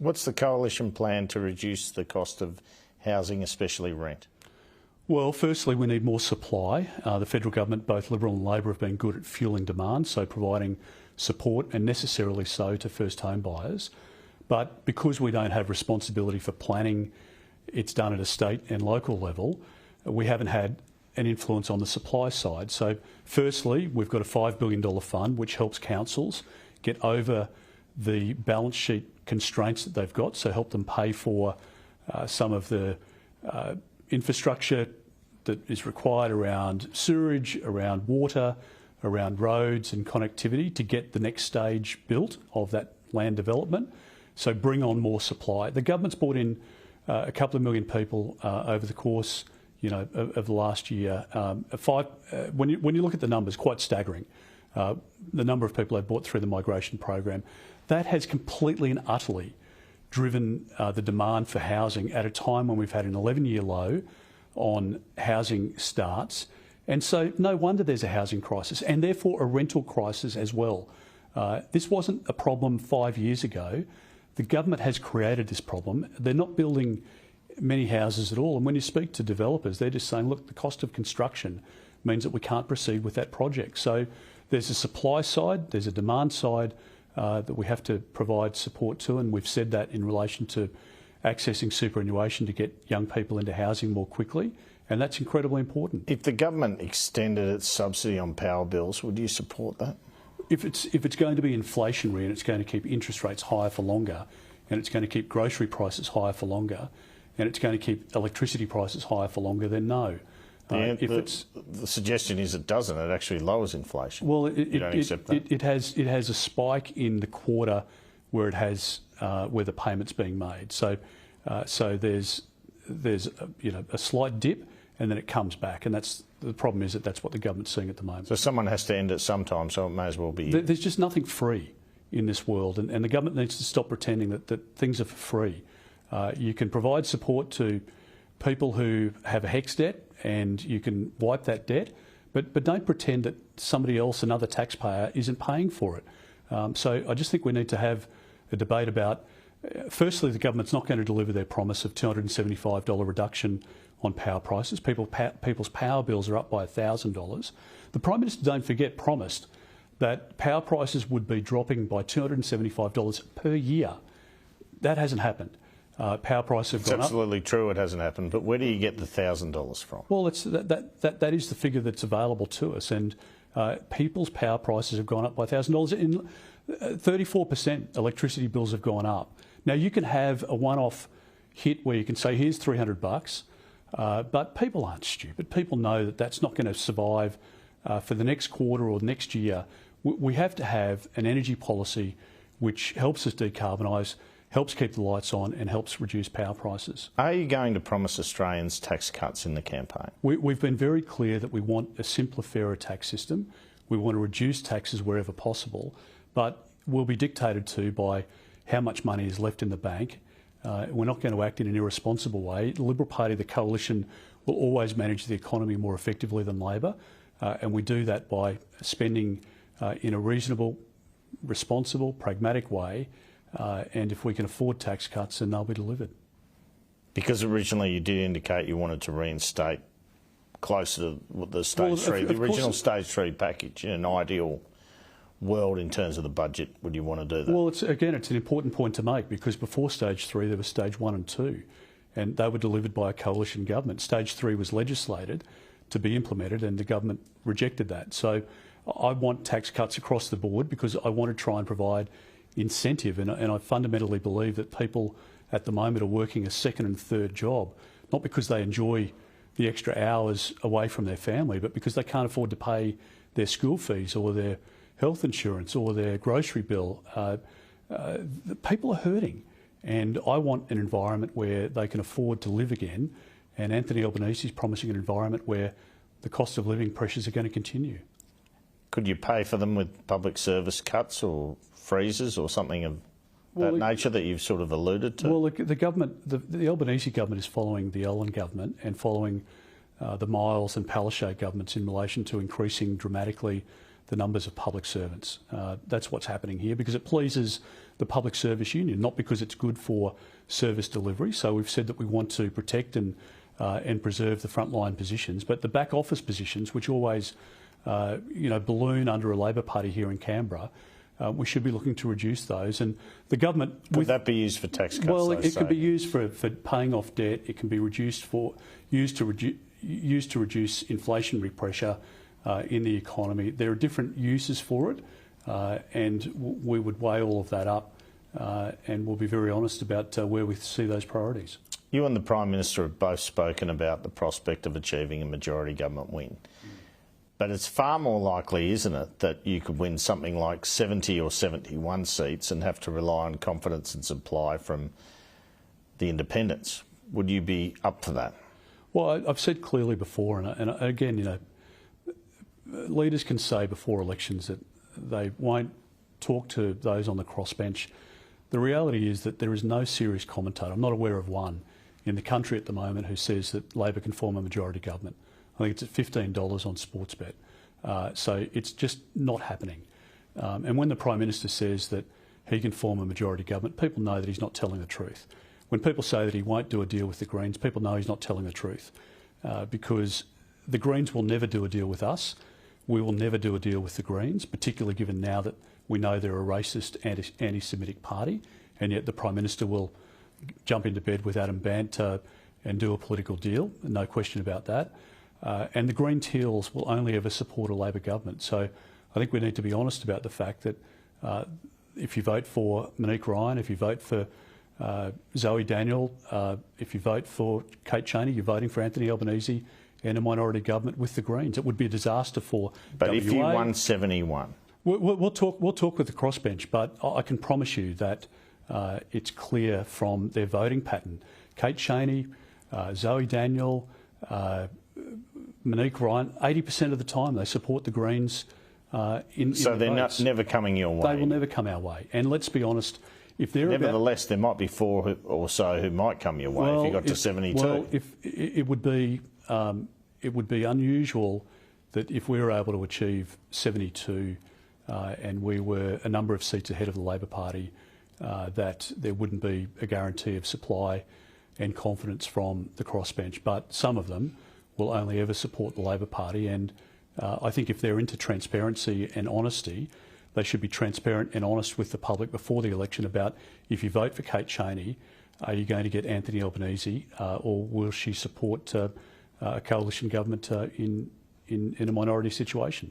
What's the Coalition plan to reduce the cost of housing, especially rent? Well, firstly, we need more supply. The federal government, both Liberal and Labor, have been good at fuelling demand, so providing support, and necessarily so, to first home buyers. But because we don't have responsibility for planning, it's done at a state and local level, we haven't had an influence on the supply side. So firstly, we've got a $5 billion fund which helps councils get over the balance sheet constraints that they've got, so help them pay for some of the infrastructure that is required around sewerage, around water, around roads and connectivity to get the next stage built of that land development. So bring on more supply. The government's brought in a couple of million people over the course, of the last year. When you look at the numbers, quite staggering. The number of people they've brought through the migration program, that has completely and utterly driven the demand for housing at a time when we've had an 11-year low on housing starts. And so no wonder there's a housing crisis and therefore a rental crisis as well. This wasn't a problem 5 years ago. The government has created this problem. They're not building many houses at all. And when you speak to developers, they're just saying, look, the cost of construction means that we can't proceed with that project. So there's a supply side, there's a demand side that we have to provide support to, and we've said that in relation to accessing superannuation to get young people into housing more quickly, and that's incredibly important. If the government extended its subsidy on power bills, would you support that? If it's going to be inflationary and it's going to keep interest rates higher for longer, and it's going to keep grocery prices higher for longer, and it's going to keep electricity prices higher for longer, then no. The suggestion is it doesn't. It actually lowers inflation. Well, you don't accept that? It has a spike in the quarter where it has where the payment's being made. So there's a slight dip, and then it comes back, and that's the problem. Is that that's what the government's seeing at the moment. So someone has to end it sometime. So it may as well be. There's just nothing free in this world, and the government needs to stop pretending that things are for free. You can provide support to people who have a HECS debt, and you can wipe that debt, but don't pretend that somebody else, another taxpayer, isn't paying for it. So I just think we need to have a debate about, firstly, the government's not going to deliver their promise of $275 reduction on power prices. People's power bills are up by $1,000. The Prime Minister, don't forget, promised that power prices would be dropping by $275 per year. That hasn't happened. Power prices have gone up. It's absolutely true it hasn't happened, but where do you get the $1,000 from? Well, that is the figure that's available to us, and people's power prices have gone up by $1,000. In 34% electricity bills have gone up. Now, you can have a one-off hit where you can say, here's $300, but people aren't stupid. People know that that's not going to survive for the next quarter or next year. We have to have an energy policy which helps us decarbonise, helps keep the lights on, and helps reduce power prices. Are you going to promise Australians tax cuts in the campaign? We've been very clear that we want a simpler, fairer tax system. We want to reduce taxes wherever possible, but we'll be dictated to by how much money is left in the bank. We're not going to act in an irresponsible way. The Liberal Party, the Coalition, will always manage the economy more effectively than Labor, and we do that by spending in a reasonable, responsible, pragmatic way. And if we can afford tax cuts, then they'll be delivered. Because originally you did indicate you wanted to reinstate closer to the stage three, the original stage 3 package. In an ideal world, in terms of the budget, would you want to do that? Well, it's an important point to make, because before stage 3 there was stage 1 and 2, and they were delivered by a coalition government. Stage 3 was legislated to be implemented, and the government rejected that. So I want tax cuts across the board because I want to try and provide incentive, and I fundamentally believe that people at the moment are working a second and third job, not because they enjoy the extra hours away from their family, but because they can't afford to pay their school fees or their health insurance or their grocery bill. People are hurting, and I want an environment where they can afford to live again, and Anthony Albanese is promising an environment where the cost of living pressures are going to continue. Could you pay for them with public service cuts or freezes or something of that nature that you've sort of alluded to? Well, the government, the Albanese government is following the Allen government and following the Miles and Palaszczuk governments in relation to increasing dramatically the numbers of public servants. That's what's happening here, because it pleases the Public Service Union, not because it's good for service delivery. So we've said that we want to protect and preserve the frontline positions, but the back office positions, which always balloon under a Labor Party here in Canberra, we should be looking to reduce those. And the government... Would that be used for tax cuts? Well, it could be used for paying off debt. It can be used to reduce inflationary pressure in the economy. There are different uses for it, and we would weigh all of that up, and we'll be very honest about where we see those priorities. You and the Prime Minister have both spoken about the prospect of achieving a majority government win. But it's far more likely, isn't it, that you could win something like 70 or 71 seats and have to rely on confidence and supply from the independents. Would you be up for that? Well, I've said clearly before, and again, leaders can say before elections that they won't talk to those on the crossbench. The reality is that there is no serious commentator, I'm not aware of one, in the country at the moment who says that Labor can form a majority government. I think it's at $15 on Sportsbet. So it's just not happening. And when the Prime Minister says that he can form a majority government, people know that he's not telling the truth. When people say that he won't do a deal with the Greens, people know he's not telling the truth, because the Greens will never do a deal with us. We will never do a deal with the Greens, particularly given now that we know they're a racist, anti-Semitic party, and yet the Prime Minister will jump into bed with Adam Bandt and do a political deal, no question about that. And the Green Teals will only ever support a Labor government. So I think we need to be honest about the fact that if you vote for Monique Ryan, if you vote for Zoe Daniel, if you vote for Kate Chaney, you're voting for Anthony Albanese and a minority government with the Greens. It would be a disaster for But WA. if you won 71? We'll talk with the crossbench, but I can promise you that it's clear from their voting pattern. Kate Chaney, Zoe Daniel, Monique Ryan, 80% of the time they support the Greens. So they're never coming your way? They will never come our way. And let's be honest, if they're Nevertheless, there might be four or so who might come your way if you got to 72. Well, it would be unusual that if we were able to achieve 72 and we were a number of seats ahead of the Labor Party, that there wouldn't be a guarantee of supply and confidence from the crossbench. But some of them will only ever support the Labor Party, and I think if they're into transparency and honesty, they should be transparent and honest with the public before the election about, if you vote for Kate Chaney, are you going to get Anthony Albanese, or will she support a coalition government in a minority situation?